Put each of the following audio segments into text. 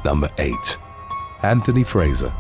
Number 8. Anthony Fraser.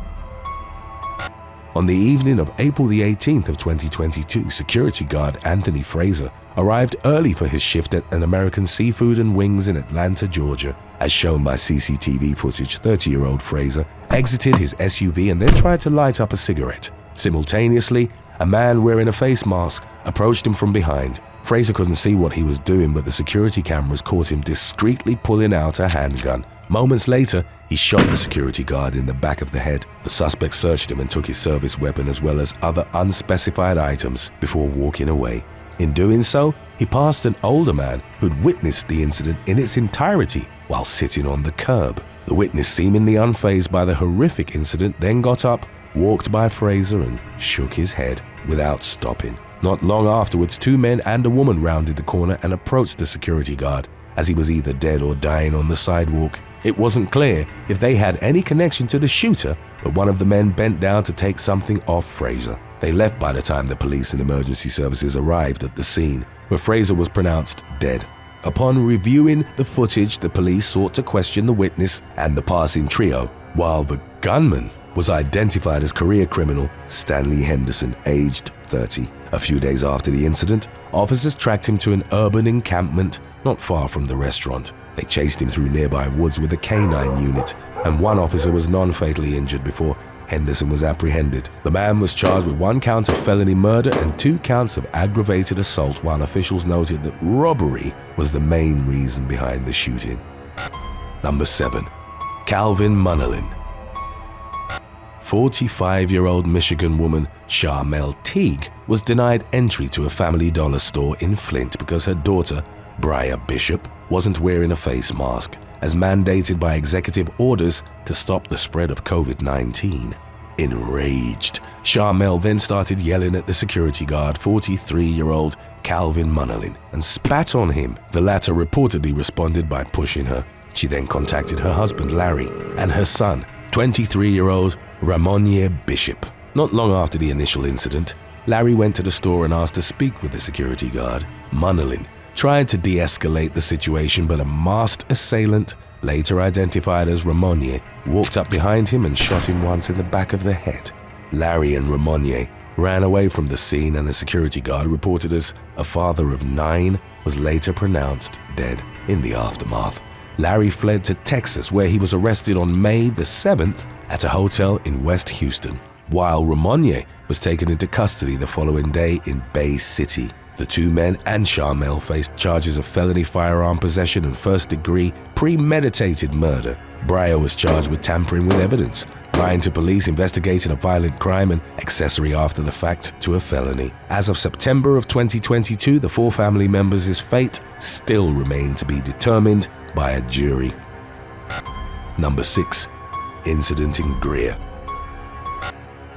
On the evening of April the 18th of 2022, security guard Anthony Fraser arrived early for his shift at an American Seafood and Wings in Atlanta, Georgia. As shown by CCTV footage, 30-year-old Fraser exited his SUV and then tried to light up a cigarette. Simultaneously, a man wearing a face mask approached him from behind. Fraser couldn't see what he was doing, but the security cameras caught him discreetly pulling out a handgun. Moments later, he shot the security guard in the back of the head. The suspect searched him and took his service weapon as well as other unspecified items before walking away. In doing so, he passed an older man who'd witnessed the incident in its entirety while sitting on the curb. The witness, seemingly unfazed by the horrific incident, then got up, walked by Fraser and shook his head without stopping. Not long afterwards, 2 men and a woman rounded the corner and approached the security guard as he was either dead or dying on the sidewalk. It wasn't clear if they had any connection to the shooter, but one of the men bent down to take something off Fraser. They left by the time the police and emergency services arrived at the scene, where Fraser was pronounced dead. Upon reviewing the footage, the police sought to question the witness and the passing trio, while the gunman was identified as career criminal Stanley Henderson, aged 30. A few days after the incident, officers tracked him to an urban encampment not far from the restaurant. They chased him through nearby woods with a canine unit, and one officer was non-fatally injured before Henderson was apprehended. The man was charged with 1 count of felony murder and 2 counts of aggravated assault, while officials noted that robbery was the main reason behind the shooting. Number 7. Calvin Munnerlyn. 45-year-old Michigan woman Charmel Teague was denied entry to a Family Dollar store in Flint because her daughter, Briar Bishop, wasn't wearing a face mask, as mandated by executive orders to stop the spread of COVID-19. Enraged, Charmel then started yelling at the security guard, 43-year-old Calvin Munnerlyn, and spat on him. The latter reportedly responded by pushing her. She then contacted her husband Larry and her son, 23-year-old Ramonier Bishop. Not long after the initial incident, Larry went to the store and asked to speak with the security guard. Munnerlyn tried to de-escalate the situation, but a masked assailant, later identified as Ramonier, walked up behind him and shot him once in the back of the head. Larry and Ramonier ran away from the scene, and the security guard, reported as a father of 9, was later pronounced dead. In the aftermath, Larry fled to Texas, where he was arrested on May the 7th at a hotel in West Houston, while Ramonier was taken into custody the following day in Bay City. The 2 men and Charmel faced charges of felony firearm possession and first-degree premeditated murder. Briar was charged with tampering with evidence, lying to police investigating a violent crime, and accessory after the fact to a felony. As of September of 2022, the 4 family members' fate still remained to be determined by a jury. Number 6. Incident in Greer.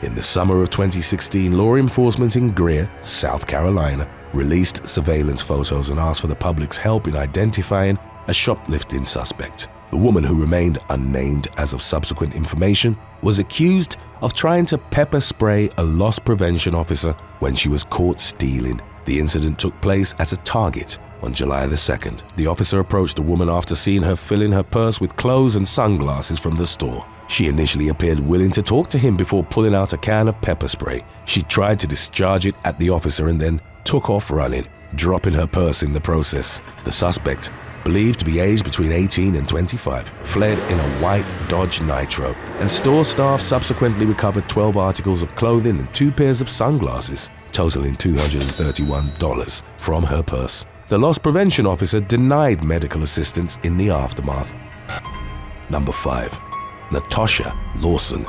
In the summer of 2016, law enforcement in Greer, South Carolina, released surveillance photos and asked for the public's help in identifying a shoplifting suspect. The woman, who remained unnamed as of subsequent information, was accused of trying to pepper spray a loss prevention officer when she was caught stealing. The incident took place at a Target on July the 2nd. The officer approached the woman after seeing her filling her purse with clothes and sunglasses from the store. She initially appeared willing to talk to him before pulling out a can of pepper spray. She tried to discharge it at the officer and then took off running, dropping her purse in the process. The suspect, believed to be aged between 18 and 25, fled in a white Dodge Nitro, and store staff subsequently recovered 12 articles of clothing and 2 pairs of sunglasses, totaling $231 from her purse. The loss prevention officer denied medical assistance in the aftermath. Number 5. Natasha Lawson.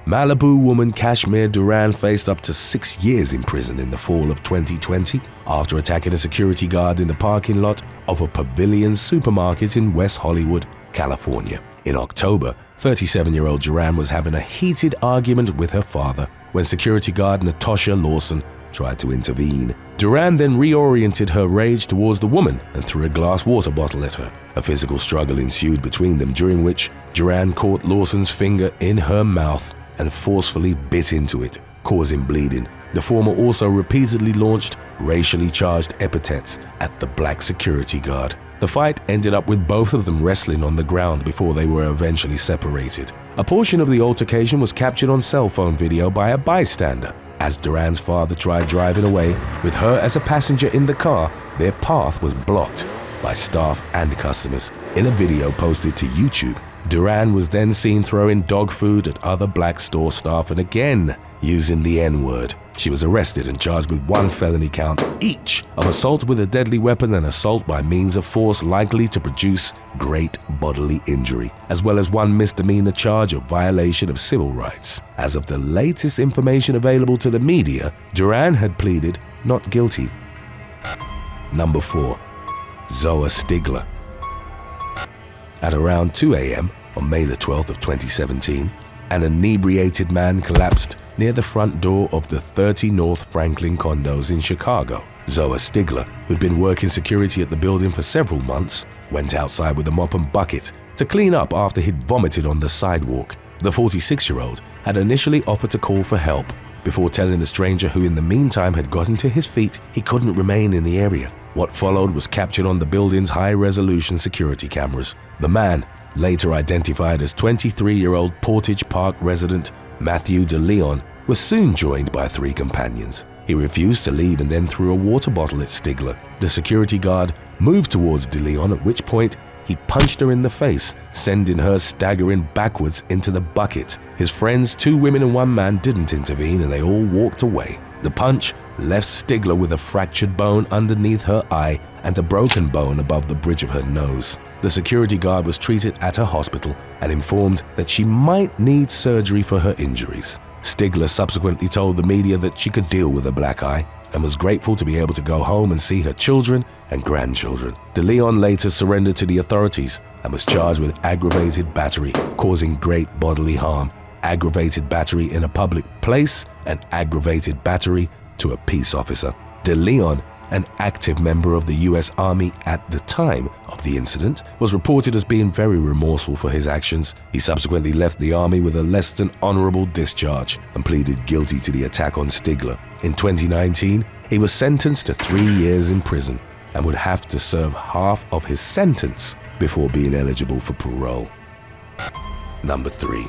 Malibu woman Kashmir Duran faced up to 6 years in prison in the fall of 2020 after attacking a security guard in the parking lot of a Pavilion supermarket in West Hollywood, California. In October, 37-year-old Duran was having a heated argument with her father when security guard Natasha Lawson tried to intervene. Duran then reoriented her rage towards the woman and threw a glass water bottle at her. A physical struggle ensued between them, during which Duran caught Lawson's finger in her mouth and forcefully bit into it, causing bleeding. The former also repeatedly launched racially charged epithets at the black security guard. The fight ended up with both of them wrestling on the ground before they were eventually separated. A portion of the altercation was captured on cell phone video by a bystander. As Duran's father tried driving away, with her as a passenger in the car, their path was blocked by staff and customers. In a video posted to YouTube, Duran was then seen throwing dog food at other black store staff and again using the N-word. She was arrested and charged with 1 felony count each of assault with a deadly weapon and assault by means of force likely to produce great bodily injury, as well as 1 misdemeanor charge of violation of civil rights. As of the latest information available to the media, Duran had pleaded not guilty. Number 4. Zoa Stigler. At around 2 a.m. on May the 12th of 2017, an inebriated man collapsed near the front door of the 30 North Franklin condos in Chicago. Zoa Stigler, who'd been working security at the building for several months, went outside with a mop and bucket to clean up after he'd vomited on the sidewalk. The 46-year-old had initially offered to call for help before telling a stranger who in the meantime had gotten to his feet he couldn't remain in the area. What followed was captured on the building's high-resolution security cameras. The man, later identified as 23-year-old Portage Park resident Matthew DeLeon, was soon joined by 3 companions. He refused to leave and then threw a water bottle at Stigler. The security guard moved towards DeLeon, at which point he punched her in the face, sending her staggering backwards into the bucket. His friends, 2 women and 1 man, didn't intervene and they all walked away. The punch left Stigler with a fractured bone underneath her eye and a broken bone above the bridge of her nose. The security guard was treated at a hospital and informed that she might need surgery for her injuries. Stigler subsequently told the media that she could deal with a black eye and was grateful to be able to go home and see her children and grandchildren. DeLeon later surrendered to the authorities and was charged with aggravated battery, causing great bodily harm, aggravated battery in a public place, and aggravated battery to a peace officer. DeLeon, an active member of the U.S. Army at the time of the incident, was reported as being very remorseful for his actions. He subsequently left the Army with a less than honorable discharge and pleaded guilty to the attack on Stigler. In 2019, he was sentenced to 3 years in prison and would have to serve half of his sentence before being eligible for parole. Number 3.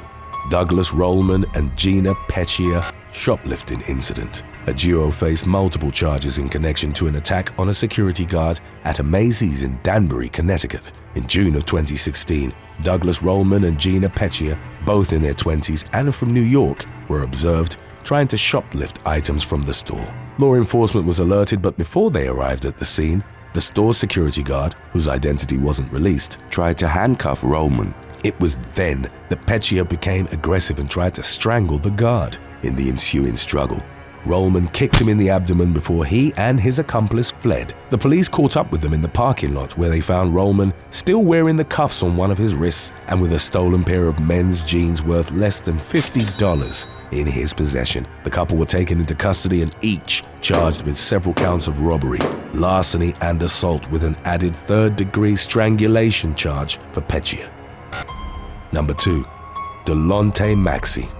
Douglas Rollman and Gina Petchia shoplifting incident. A duo faced multiple charges in connection to an attack on a security guard at a Macy's in Danbury, Connecticut. In June of 2016, Douglas Rollman and Gina Petchia, both in their 20s and from New York, were observed trying to shoplift items from the store. Law enforcement was alerted, but before they arrived at the scene, the store's security guard, whose identity wasn't released, tried to handcuff Rollman. It was then that Petchia became aggressive and tried to strangle the guard. In the ensuing struggle, Rollman kicked him in the abdomen before he and his accomplice fled. The police caught up with them in the parking lot, where they found Rollman still wearing the cuffs on one of his wrists and with a stolen pair of men's jeans worth less than $50 in his possession. The couple were taken into custody and each charged with several counts of robbery, larceny, and assault, with an added 3rd-degree strangulation charge for Petchia. Number 2. Delante Maxi.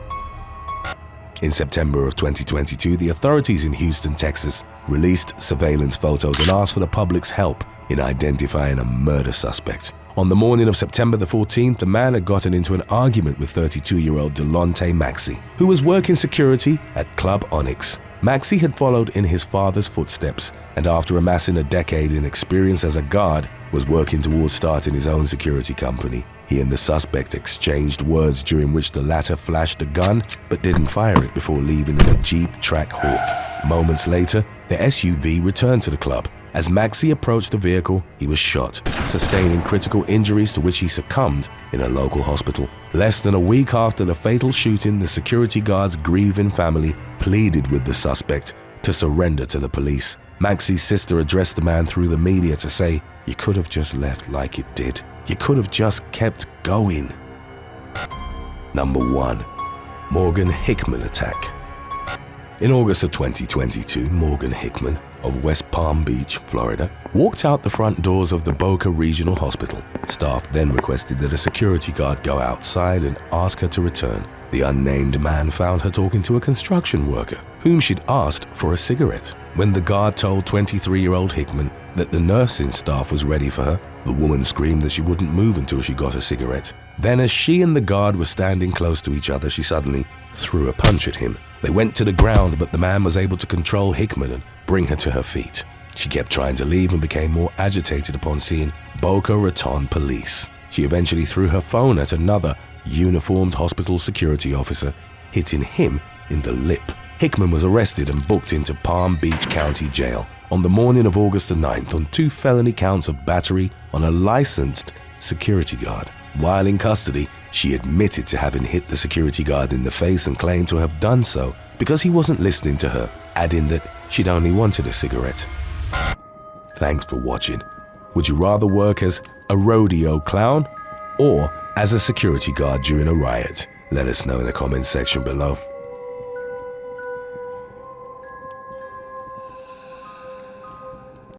In September of 2022, the authorities in Houston, Texas, released surveillance photos and asked for the public's help in identifying a murder suspect. On the morning of September the 14th, the man had gotten into an argument with 32-year-old Delante Maxi, who was working security at Club Onyx. Maxi had followed in his father's footsteps and, after amassing a decade in experience as a guard, was working towards starting his own security company. He and the suspect exchanged words, during which the latter flashed a gun but didn't fire it before leaving in a Jeep Trackhawk. Moments later, the SUV returned to the club. As Maxi approached the vehicle, he was shot, sustaining critical injuries to which he succumbed in a local hospital. Less than a week after the fatal shooting, the security guard's grieving family pleaded with the suspect to surrender to the police. Maxi's sister addressed the man through the media to say, "You could have just left like it did. You could have just kept going." Number 1. Morgan Hickman attack. In August of 2022, Morgan Hickman of West Palm Beach, Florida, walked out the front doors of the Boca Regional Hospital. Staff then requested that a security guard go outside and ask her to return. The unnamed man found her talking to a construction worker, whom she'd asked for a cigarette. When the guard told 23-year-old Hickman that the nursing staff was ready for her, The woman screamed that she wouldn't move until she got a cigarette. Then, as she and the guard were standing close to each other, she suddenly threw a punch at him. They went to the ground, but the man was able to control Hickman and bring her to her feet. She kept trying to leave and became more agitated upon seeing Boca Raton police. She eventually threw her phone at another uniformed hospital security officer, hitting him in the lip. Hickman was arrested and booked into Palm Beach County Jail on the morning of August the 9th on 2 felony counts of battery on a licensed security guard. While in custody, she admitted to having hit the security guard in the face and claimed to have done so because he wasn't listening to her, adding that she'd only wanted a cigarette. Thanks for watching. Would you rather work as a rodeo clown or as a security guard during a riot? Let us know in the comments section below.